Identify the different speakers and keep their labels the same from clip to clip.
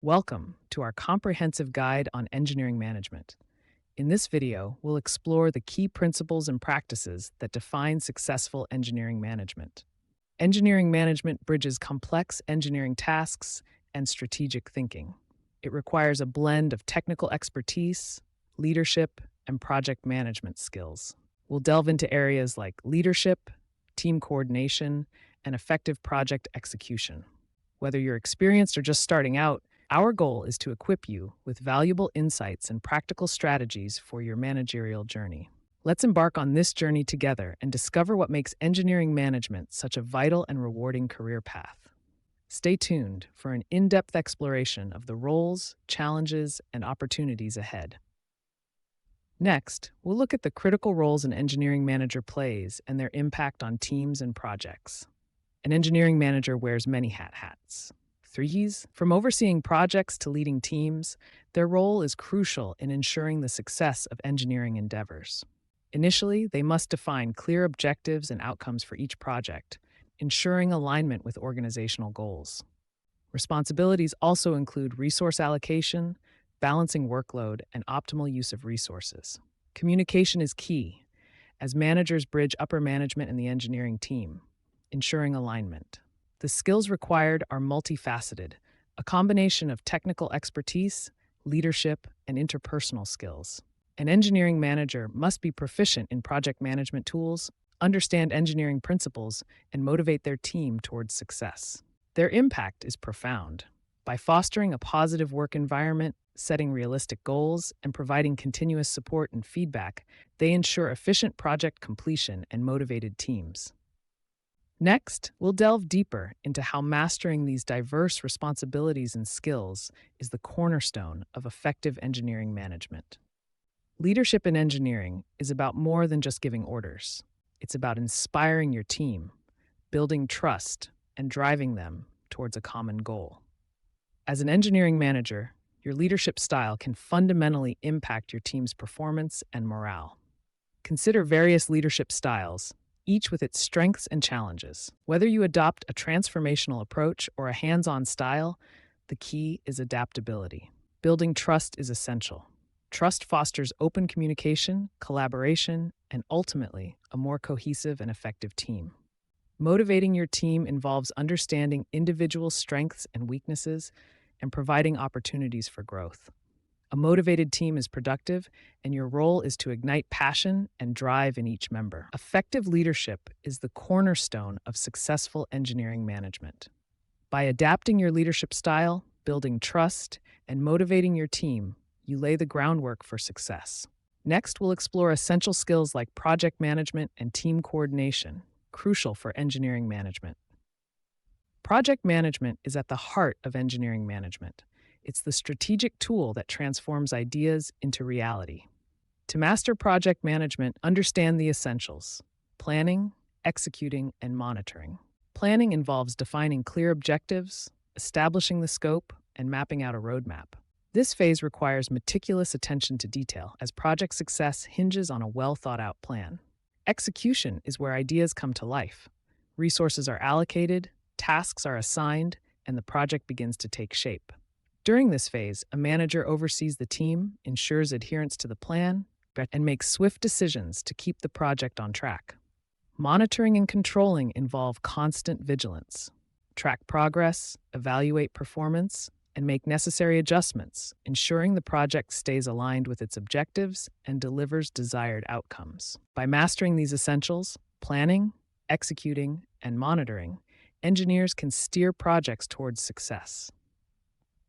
Speaker 1: Welcome to our comprehensive guide on engineering management. In this video, we'll explore the key principles and practices that define successful engineering management. Engineering management bridges complex engineering tasks and strategic thinking. It requires a blend of technical expertise, leadership, and project management skills. We'll delve into areas like leadership, team coordination, and effective project execution. Whether you're experienced or just starting out, our goal is to equip you with valuable insights and practical strategies for your managerial journey. Let's embark on this journey together and discover what makes engineering management such a vital and rewarding career path. Stay tuned for an in-depth exploration of the roles, challenges, and opportunities ahead. Next, we'll look at the critical roles an engineering manager plays and their impact on teams and projects. An engineering manager wears many hats. Threes, from overseeing projects to leading teams, their role is crucial in ensuring the success of engineering endeavors. Initially, they must define clear objectives and outcomes for each project, ensuring alignment with organizational goals. Responsibilities also include resource allocation, balancing workload, and optimal use of resources. Communication is key, as managers bridge upper management and the engineering team, ensuring alignment. The skills required are multifaceted, a combination of technical expertise, leadership, and interpersonal skills. An engineering manager must be proficient in project management tools, understand engineering principles, and motivate their team towards success. Their impact is profound. By fostering a positive work environment, setting realistic goals, and providing continuous support and feedback, they ensure efficient project completion and motivated teams. Next, we'll delve deeper into how mastering these diverse responsibilities and skills is the cornerstone of effective engineering management. Leadership in engineering is about more than just giving orders. It's about inspiring your team, building trust, and driving them towards a common goal. As an engineering manager, your leadership style can fundamentally impact your team's performance and morale. Consider various leadership styles, each with its strengths and challenges. Whether you adopt a transformational approach or a hands-on style, the key is adaptability. Building trust is essential. Trust fosters open communication, collaboration, and ultimately, a more cohesive and effective team. Motivating your team involves understanding individual strengths and weaknesses and providing opportunities for growth. A motivated team is productive, and your role is to ignite passion and drive in each member. Effective leadership is the cornerstone of successful engineering management. By adapting your leadership style, building trust, and motivating your team, you lay the groundwork for success. Next, we'll explore essential skills like project management and team coordination, crucial for engineering management. Project management is at the heart of engineering management. It's the strategic tool that transforms ideas into reality. To master project management, understand the essentials: planning, executing, and monitoring. Planning involves defining clear objectives, establishing the scope, and mapping out a roadmap. This phase requires meticulous attention to detail, as project success hinges on a well-thought-out plan. Execution is where ideas come to life. Resources are allocated, tasks are assigned, and the project begins to take shape. During this phase, a manager oversees the team, ensures adherence to the plan, and makes swift decisions to keep the project on track. Monitoring and controlling involve constant vigilance. Track progress, evaluate performance, and make necessary adjustments, ensuring the project stays aligned with its objectives and delivers desired outcomes. By mastering these essentials, planning, executing, and monitoring, engineers can steer projects towards success.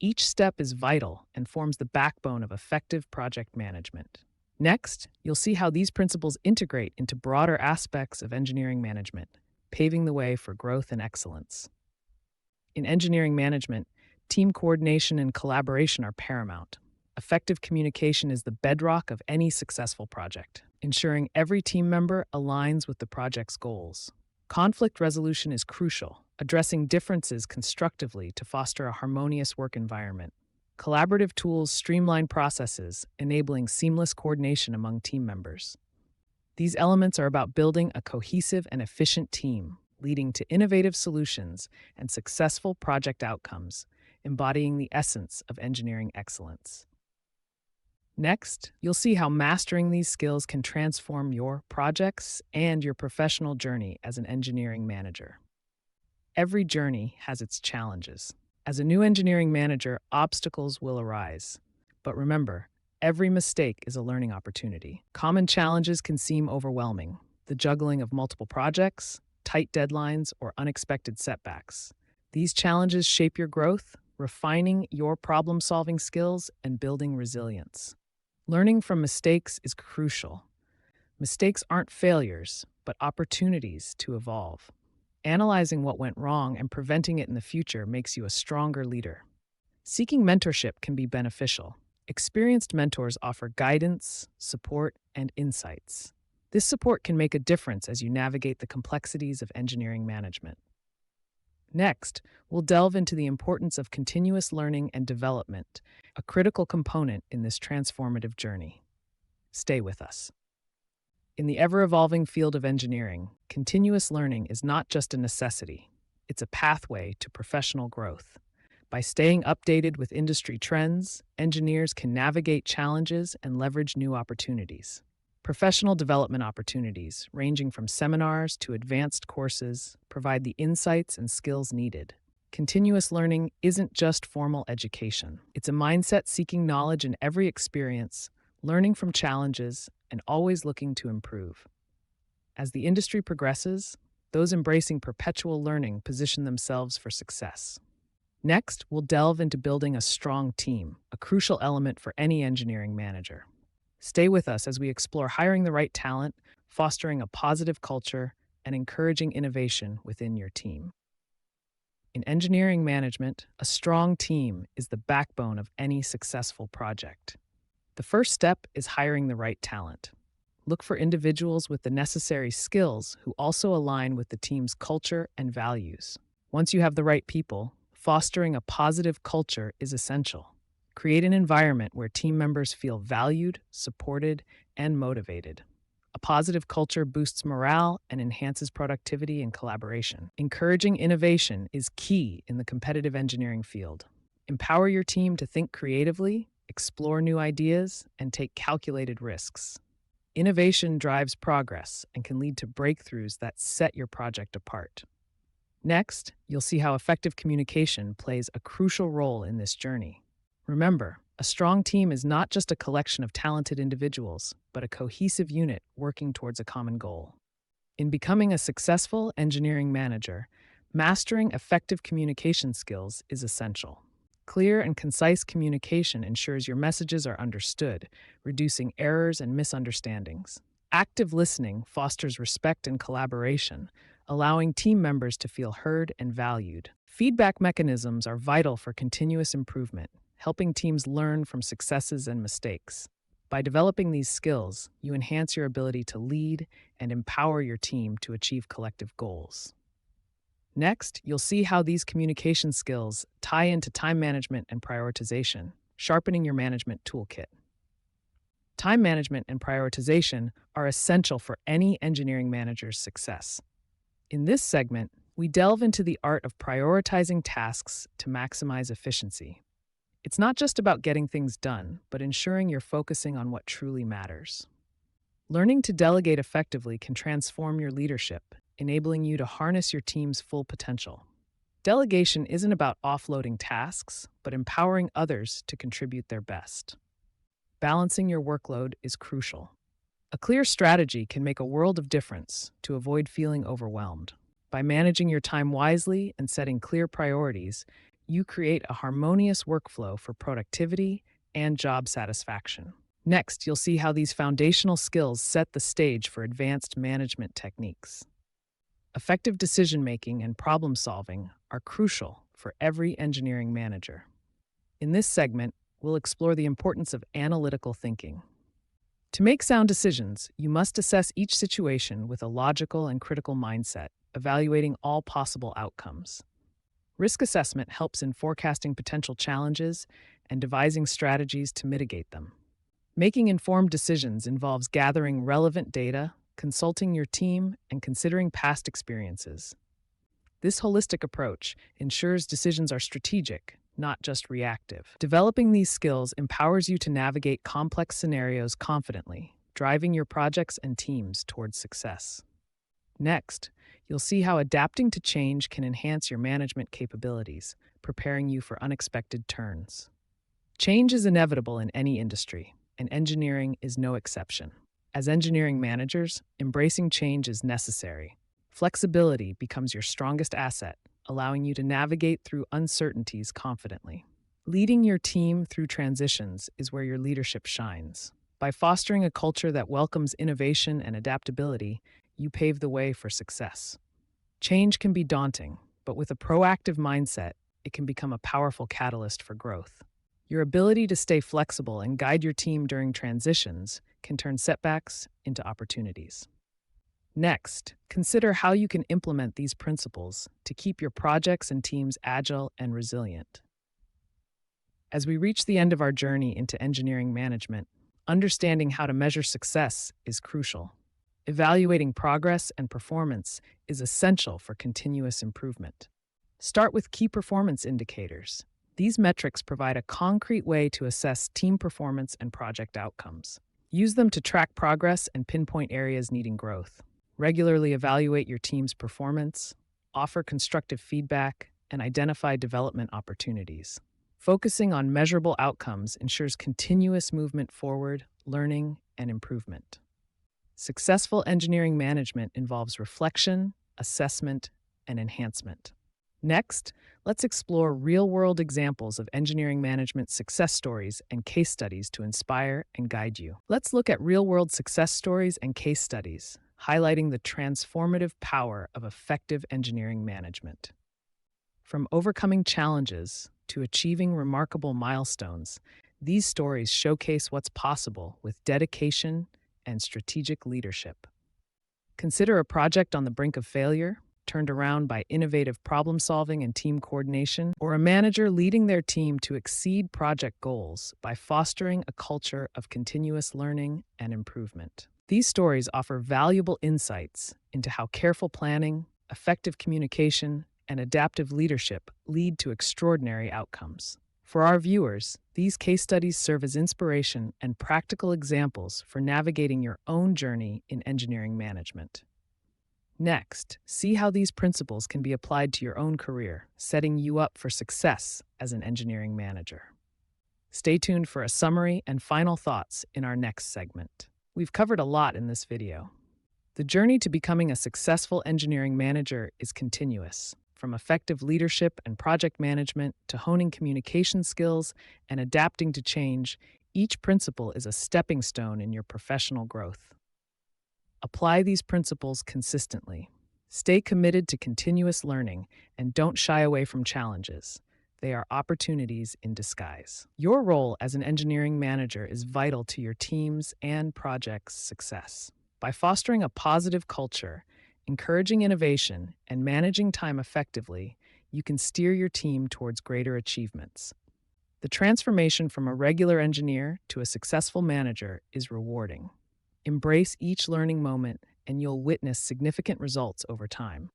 Speaker 1: Each step is vital and forms the backbone of effective project management. Next, you'll see how these principles integrate into broader aspects of engineering management, paving the way for growth and excellence. In engineering management, team coordination and collaboration are paramount. Effective communication is the bedrock of any successful project, ensuring every team member aligns with the project's goals. Conflict resolution is crucial, addressing differences constructively to foster a harmonious work environment. Collaborative tools streamline processes, enabling seamless coordination among team members. These elements are about building a cohesive and efficient team, leading to innovative solutions and successful project outcomes, embodying the essence of engineering excellence. Next, you'll see how mastering these skills can transform your projects and your professional journey as an engineering manager. Every journey has its challenges. As a new engineering manager, obstacles will arise. But remember, every mistake is a learning opportunity. Common challenges can seem overwhelming: the juggling of multiple projects, tight deadlines, or unexpected setbacks. These challenges shape your growth, refining your problem solving skills and building resilience. Learning from mistakes is crucial. Mistakes aren't failures, but opportunities to evolve. Analyzing what went wrong and preventing it in the future makes you a stronger leader. Seeking mentorship can be beneficial. Experienced mentors offer guidance, support, and insights. This support can make a difference as you navigate the complexities of engineering management. Next, we'll delve into the importance of continuous learning and development, a critical component in this transformative journey. Stay with us. In the ever-evolving field of engineering, continuous learning is not just a necessity, it's a pathway to professional growth. By staying updated with industry trends, engineers can navigate challenges and leverage new opportunities. Professional development opportunities, ranging from seminars to advanced courses, provide the insights and skills needed. Continuous learning isn't just formal education. It's a mindset seeking knowledge in every experience, learning from challenges, and always looking to improve. As the industry progresses, those embracing perpetual learning position themselves for success. Next, we'll delve into building a strong team, a crucial element for any engineering manager. Stay with us as we explore hiring the right talent, fostering a positive culture, and encouraging innovation within your team. In engineering management, a strong team is the backbone of any successful project. The first step is hiring the right talent. Look for individuals with the necessary skills who also align with the team's culture and values. Once you have the right people, fostering a positive culture is essential. Create an environment where team members feel valued, supported, and motivated. A positive culture boosts morale and enhances productivity and collaboration. Encouraging innovation is key in the competitive engineering field. Empower your team to think creatively, explore new ideas, and take calculated risks. Innovation drives progress and can lead to breakthroughs that set your project apart. Next, you'll see how effective communication plays a crucial role in this journey. Remember, a strong team is not just a collection of talented individuals, but a cohesive unit working towards a common goal. In becoming a successful engineering manager, mastering effective communication skills is essential. Clear and concise communication ensures your messages are understood, reducing errors and misunderstandings. Active listening fosters respect and collaboration, allowing team members to feel heard and valued. Feedback mechanisms are vital for continuous improvement, helping teams learn from successes and mistakes. By developing these skills, you enhance your ability to lead and empower your team to achieve collective goals. Next, you'll see how these communication skills tie into time management and prioritization, sharpening your management toolkit. Time management and prioritization are essential for any engineering manager's success. In this segment, we delve into the art of prioritizing tasks to maximize efficiency. It's not just about getting things done, but ensuring you're focusing on what truly matters. Learning to delegate effectively can transform your leadership, enabling you to harness your team's full potential. Delegation isn't about offloading tasks, but empowering others to contribute their best. Balancing your workload is crucial. A clear strategy can make a world of difference to avoid feeling overwhelmed. By managing your time wisely and setting clear priorities, you create a harmonious workflow for productivity and job satisfaction. Next, you'll see how these foundational skills set the stage for advanced management techniques. Effective decision-making and problem-solving are crucial for every engineering manager. In this segment, we'll explore the importance of analytical thinking. To make sound decisions, you must assess each situation with a logical and critical mindset, evaluating all possible outcomes. Risk assessment helps in forecasting potential challenges and devising strategies to mitigate them. Making informed decisions involves gathering relevant data, consulting your team, and considering past experiences. This holistic approach ensures decisions are strategic, not just reactive. Developing these skills empowers you to navigate complex scenarios confidently, driving your projects and teams towards success. Next, you'll see how adapting to change can enhance your management capabilities, preparing you for unexpected turns. Change is inevitable in any industry, and engineering is no exception. As engineering managers, embracing change is necessary. Flexibility becomes your strongest asset, allowing you to navigate through uncertainties confidently. Leading your team through transitions is where your leadership shines. By fostering a culture that welcomes innovation and adaptability, you pave the way for success. Change can be daunting, but with a proactive mindset, it can become a powerful catalyst for growth. Your ability to stay flexible and guide your team during transitions can turn setbacks into opportunities. Next, consider how you can implement these principles to keep your projects and teams agile and resilient. As we reach the end of our journey into engineering management, understanding how to measure success is crucial. Evaluating progress and performance is essential for continuous improvement. Start with key performance indicators. These metrics provide a concrete way to assess team performance and project outcomes. Use them to track progress and pinpoint areas needing growth. Regularly evaluate your team's performance, offer constructive feedback, and identify development opportunities. Focusing on measurable outcomes ensures continuous movement forward, learning, and improvement. Successful engineering management involves reflection, assessment, and enhancement. Next, let's explore real-world examples of engineering management success stories and case studies to inspire and guide you. Let's look at real-world success stories and case studies, highlighting the transformative power of effective engineering management. From overcoming challenges to achieving remarkable milestones, these stories showcase what's possible with dedication and strategic leadership. Consider a project on the brink of failure, turned around by innovative problem solving and team coordination, or a manager leading their team to exceed project goals by fostering a culture of continuous learning and improvement. These stories offer valuable insights into how careful planning, effective communication, and adaptive leadership lead to extraordinary outcomes. For our viewers, these case studies serve as inspiration and practical examples for navigating your own journey in engineering management. Next, see how these principles can be applied to your own career, setting you up for success as an engineering manager. Stay tuned for a summary and final thoughts in our next segment. We've covered a lot in this video. The journey to becoming a successful engineering manager is continuous. From effective leadership and project management to honing communication skills and adapting to change, each principle is a stepping stone in your professional growth. Apply these principles consistently. Stay committed to continuous learning and don't shy away from challenges. They are opportunities in disguise. Your role as an engineering manager is vital to your team's and project's success. By fostering a positive culture, encouraging innovation, and managing time effectively, you can steer your team towards greater achievements. The transformation from a regular engineer to a successful manager is rewarding. Embrace each learning moment, and you'll witness significant results over time.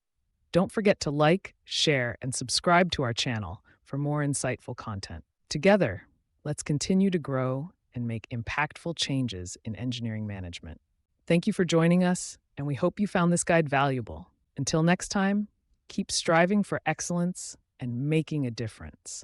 Speaker 1: Don't forget to like, share, and subscribe to our channel for more insightful content. Together, let's continue to grow and make impactful changes in engineering management. Thank you for joining us, and we hope you found this guide valuable. Until next time, keep striving for excellence and making a difference.